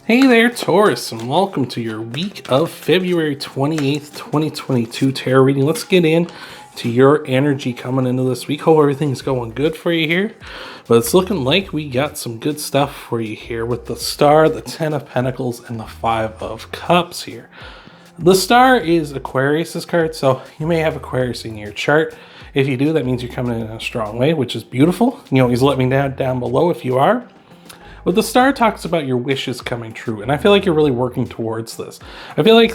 Hey there, Taurus, and welcome to your week of February 28th, 2022 tarot reading. Let's get into your energy coming into this week. Hope everything's going good for you here. But it's looking like we got some good stuff for you here with the Star, the Ten of Pentacles, and the Five of Cups here. The Star is Aquarius's card, so you may have Aquarius in your chart. If you do, that means you're coming in a strong way, which is beautiful. You can always let me know down below if you are. But the Star talks about your wishes coming true, and I feel like you're really working towards this. I feel like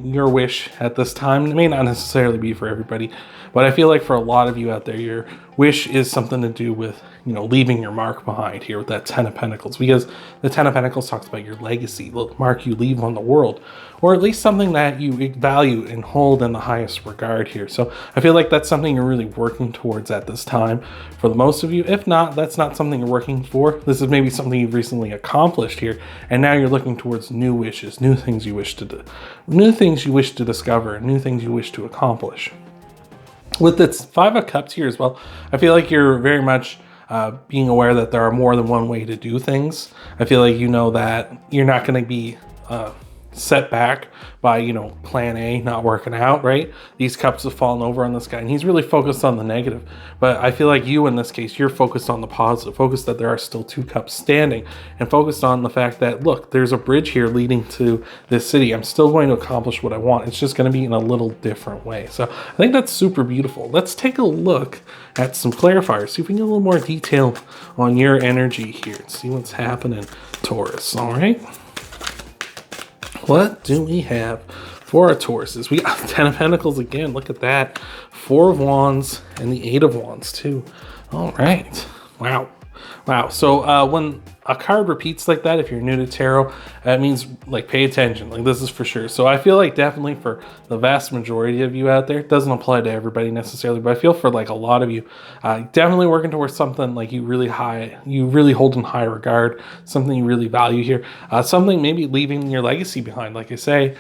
your wish at this time, it may not necessarily be for everybody, but I feel like for a lot of you out there, your wish is something to do with, leaving your mark behind here with that Ten of Pentacles, because the Ten of Pentacles talks about your legacy, the mark you leave on the world, or at least something that you value and hold in the highest regard here. So I feel like that's something you're really working towards at this time for the most of you. If not, that's not something you're working for. This is maybe something you've recently accomplished here, and now you're looking towards new wishes, new things you wish to do, new things you wish to discover, new things you wish to accomplish. With this Five of Cups here as well, I feel like you're very much being aware that there are more than one way to do things. I feel like you know that you're not going to be set back by, plan A not working out, right? These cups have fallen over on this guy, and he's really focused on the negative. But I feel like you, in this case, you're focused on the positive, focused that there are still two cups standing, and focused on the fact that, look, there's a bridge here leading to this city. I'm still going to accomplish what I want. It's just going to be in a little different way. So I think that's super beautiful. Let's take a look at some clarifiers, see if we can get a little more detail on your energy here, see what's happening, Taurus. All right. What do we have for our Tauruses? We got Ten of Pentacles again. Look at that. Four of Wands and the Eight of Wands too. All right. Wow. So when a card repeats like that, if you're new to tarot, that means pay attention. This is for sure. So I feel like definitely for the vast majority of you out there, it doesn't apply to everybody necessarily, but I feel for a lot of you, definitely working towards something you really hold in high regard, something you really value here, something maybe leaving your legacy behind. Like I say,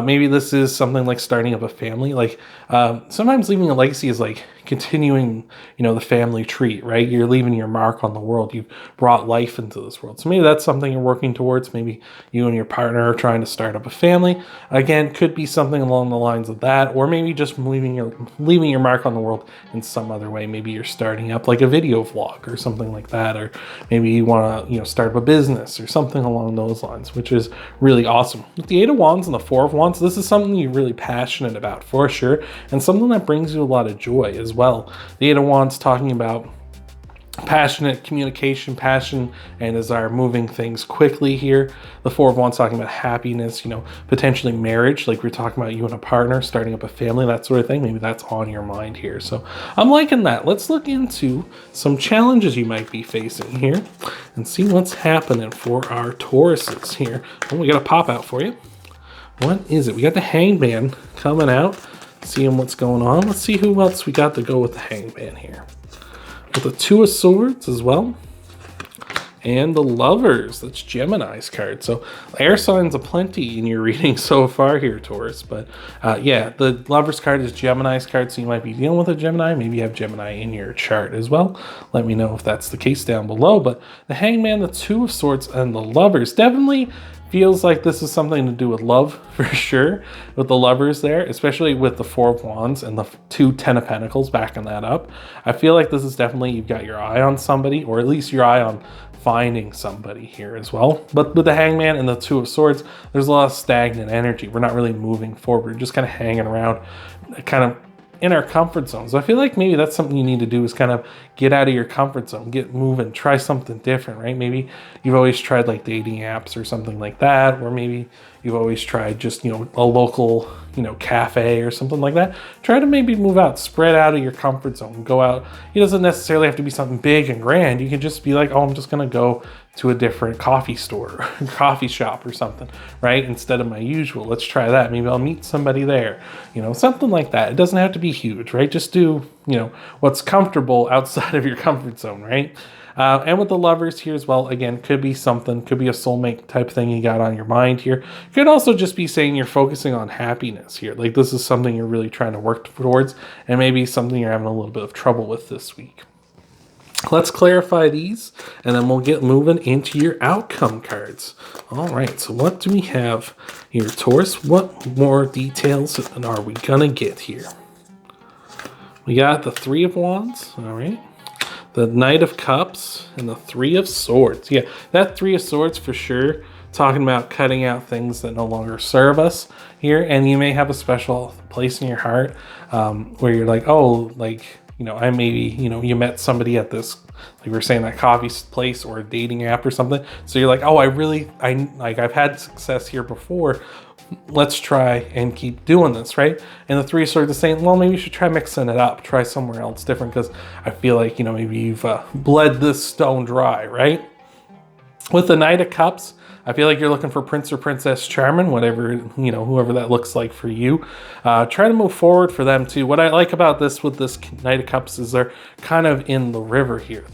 maybe this is something like starting up a family. Sometimes leaving a legacy is continuing, the family tree, right? You're leaving your mark on the world. You've brought life into this world. So maybe that's something you're working towards. Maybe you and your partner are trying to start up a family. Again, could be something along the lines of that, or maybe just leaving your mark on the world in some other way. Maybe you're starting up a video vlog or something like that, or maybe you want to, start up a business or something along those lines, which is really awesome. With the Eight of Wands and the Four of Wands, this is something you're really passionate about for sure, and something that brings you a lot of joy as well. The Eight of Wands talking about passionate communication, passion and desire, moving things quickly here. The Four of Wands talking about happiness, potentially marriage, like we're talking about you and a partner, starting up a family, that sort of thing. Maybe that's on your mind here. So I'm liking that. Let's look into some challenges you might be facing here and see what's happening for our Tauruses here. Oh, we got a pop out for you. What is it? We got the Hangman coming out. Seeing what's going on. Let's see who else we got to go with the Hangman here. With the Two of Swords as well. And the Lovers. That's Gemini's card. So air signs aplenty in your reading so far here, Taurus. But yeah, the Lovers card is Gemini's card. So you might be dealing with a Gemini. Maybe you have Gemini in your chart as well. Let me know if that's the case down below. But the Hangman, the Two of Swords, and the Lovers definitely feels like this is something to do with love for sure, with the Lovers there, especially with the Four of Wands and the two Ten of Pentacles backing that up. I feel like this is definitely, you've got your eye on somebody, or at least your eye on finding somebody here as well. But with the Hangman and the Two of Swords, there's a lot of stagnant energy. We're not really moving forward, we're just kind of hanging around, kind of in our comfort zone. So I feel like maybe that's something you need to do, is kind of get out of your comfort zone, get moving, try something different, right? Maybe you've always tried dating apps or something like that, or maybe you've always tried just, a local, cafe or something like that. Try to maybe move out, spread out of your comfort zone, go out. It doesn't necessarily have to be something big and grand. You can just be like, oh, I'm just going to go to a different coffee store, coffee shop or something, right? Instead of my usual, let's try that. Maybe I'll meet somebody there, something like that. It doesn't have to be huge, right? Just do, what's comfortable outside of your comfort zone, right? And with the Lovers here as well, again, could be a soulmate type thing you got on your mind here. Could also just be saying you're focusing on happiness here. This is something you're really trying to work towards, and maybe something you're having a little bit of trouble with this week. Let's clarify these, and then we'll get moving into your outcome cards. All right, so what do we have here, Taurus? What more details are we gonna get here? We got the Three of Wands, all right. The Knight of Cups and the Three of Swords. Yeah, that Three of Swords for sure. Talking about cutting out things that no longer serve us here. And you may have a special place in your heart where you're like, oh, like, you know, I maybe, you know, you met somebody at this, like we were saying, that coffee place or a dating app or something. So you're like, oh, I've had success here before. Let's try and keep doing this, right? And the Three of Swords is saying, well, maybe you should try mixing it up, try somewhere else different, because I feel like, you know, maybe you've bled this stone dry, right? With the Knight of Cups, I feel like you're looking for Prince or Princess Charming, whatever, you know, whoever that looks like for you. Try to move forward for them too. What I like about this with this Knight of Cups is they're kind of in the river here.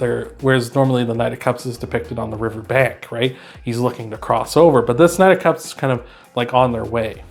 Whereas normally the Knight of Cups is depicted on the river bank, right? He's looking to cross over, but this Knight of Cups is kind of like on their way.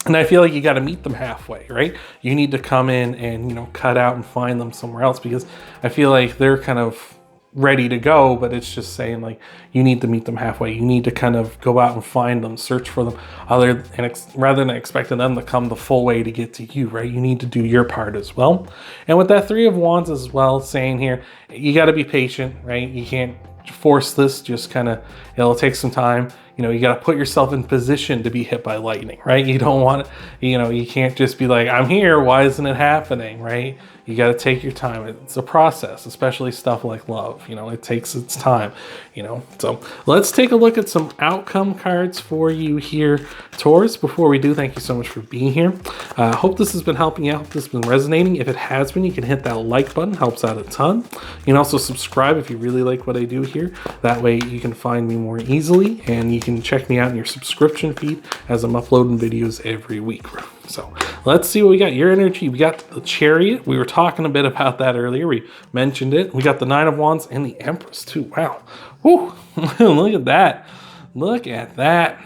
And I feel like you got to meet them halfway, right? You need to come in and, you know, cut out and find them somewhere else, because I feel like they're kind of ready to go, but it's just saying like you need to meet them halfway. You need to kind of go out and find them, search for them, rather than expecting them to come the full way to get to you, right? You need to do your part as well. And with that Three of Wands as well, saying here, you got to be patient, right? You can't force this, just kind of, it'll take some time. You know, you got to put yourself in position to be hit by lightning, right? You don't want to, you know, you can't just be like, I'm here, why isn't it happening, right? You got to take your time. It's a process, especially stuff like love. You know, it takes its time, you know. So let's take a look at some outcome cards for you here, Taurus. Before we do, thank you so much for being here. Hope this has been helping you out. Hope this has been resonating. If it has been, you can hit that like button. Helps out a ton. You can also subscribe if you really like what I do here. That way you can find me more easily, and you can check me out in your subscription feed as I'm uploading videos every week. So let's see what we got. Your energy, we got the Chariot. We were talking a bit about that earlier. We mentioned it. We got the Nine of Wands and the Empress too. Wow. Woo. Look at that. Look at that.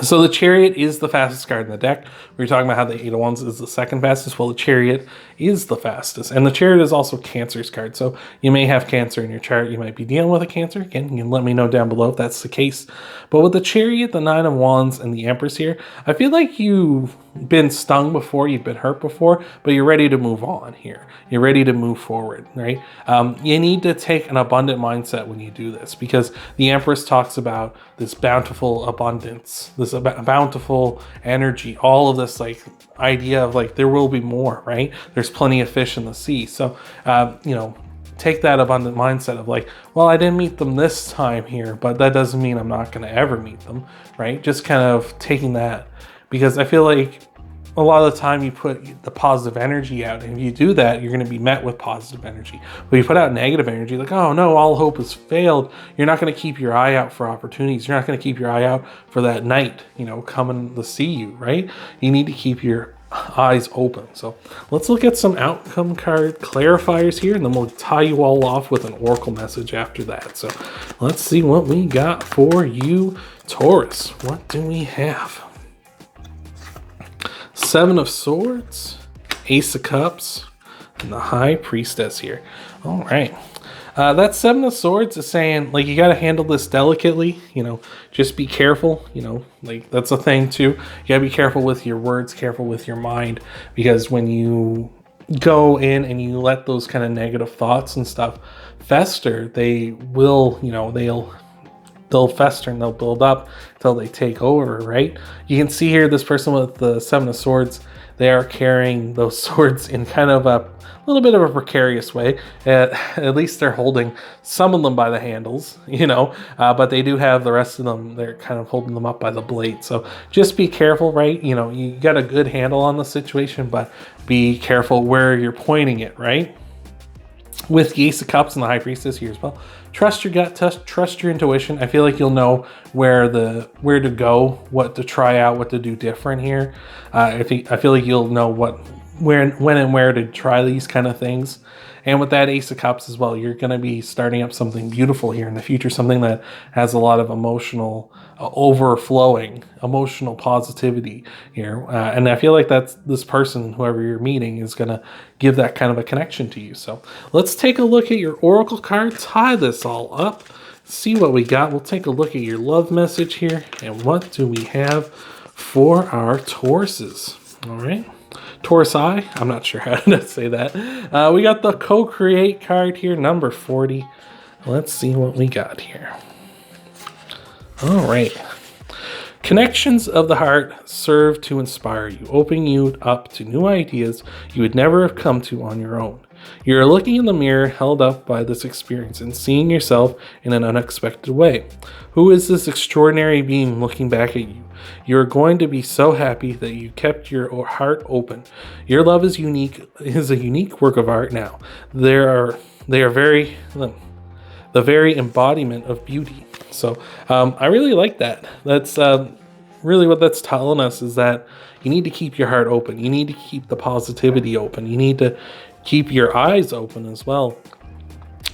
So the Chariot is the fastest card in the deck. We were talking about how the Eight of Wands is the second fastest. Well, the Chariot is the fastest. And the Chariot is also Cancer's card. So you may have Cancer in your chart. You might be dealing with a Cancer. Again, you can let me know down below if that's the case. But with the Chariot, the Nine of Wands, and the Empress here, I feel like you've been stung before, you've been hurt before, but you're ready to move on here. You're ready to move forward, right? You need to take an abundant mindset when you do this, because the Empress talks about this bountiful abundance, this bountiful energy, all of this like idea of like there will be more, right? There's plenty of fish in the sea. So, you know, take that abundant mindset of like, well, I didn't meet them this time here, but that doesn't mean I'm not going to ever meet them, right? Just kind of taking that, because I feel like a lot of the time you put the positive energy out, and if you do that, you're going to be met with positive energy. But you put out negative energy, like, oh no, all hope has failed. You're not going to keep your eye out for opportunities. You're not going to keep your eye out for that knight, you know, coming to see you, right? You need to keep your eyes open. So let's look at some outcome card clarifiers here, and then we'll tie you all off with an oracle message after that. So let's see what we got for you, Taurus. What do we have? Seven of Swords, Ace of Cups, and the High Priestess here. All right. That Seven of Swords is saying, like, you got to handle this delicately, you know, just be careful, you know, like, that's a thing too. You got to be careful with your words, careful with your mind, because when you go in and you let those kind of negative thoughts and stuff fester, they will, you know, they'll fester and they'll build up until they take over, right? You can see here this person with the Seven of Swords, they are carrying those swords in kind of a little bit of a precarious way. At least they're holding some of them by the handles, you know, but they do have the rest of them, they're kind of holding them up by the blade. So just be careful, right? You know, you got a good handle on the situation, but be careful where you're pointing it, right? With the Ace of Cups and the High Priestess here as well. Trust your gut, trust your intuition. I feel like you'll know where to go, what to try out, what to do different here. I feel like you'll know when and where to try these kind of things. And with that Ace of Cups as well, you're going to be starting up something beautiful here in the future, something that has a lot of emotional overflowing, emotional positivity here. And I feel like that's this person, whoever you're meeting, is going to give that kind of a connection to you. So let's take a look at your oracle card, tie this all up, see what we got. We'll take a look at your love message here. And what do we have for our Tauruses? All right. Taurus I'm not sure how to say that. We got the co-create card here, number 40. Let's see what we got here. All right. Connections of the heart serve to inspire you, opening you up to new ideas you would never have come to on your own. You're looking in the mirror held up by this experience and seeing yourself in an unexpected way. Who is this extraordinary being looking back at you? You're going to be so happy that you kept your heart open. Your love is a unique work of art now. They are the very embodiment of beauty. So I really like that. That's really what that's telling us, is that you need to keep your heart open. You need to keep the positivity open. You need to keep your eyes open as well,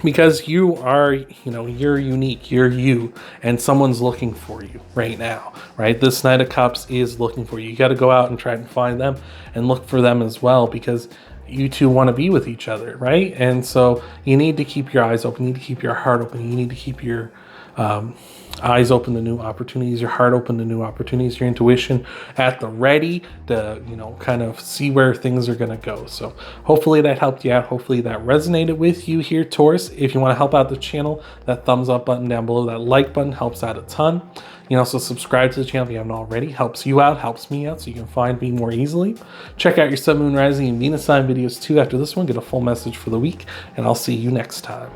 because you are, you're unique, you're you, and someone's looking for you right now, right? This Knight of Cups is looking for you. You got to go out and try and find them and look for them as well, because you two want to be with each other, right? And so you need to keep your eyes open. You need to keep your heart open. You need to keep your eyes open to new opportunities, your heart open to new opportunities, your intuition at the ready to, kind of see where things are going to go. So hopefully that helped you out. Hopefully that resonated with you here, Taurus. If you want to help out the channel, that thumbs up button down below, that like button helps out a ton. You can also subscribe to the channel if you haven't already. Helps you out, helps me out, so you can find me more easily. Check out your Sun, Moon, Rising, and Venus sign videos too after this one. Get a full message for the week, and I'll see you next time.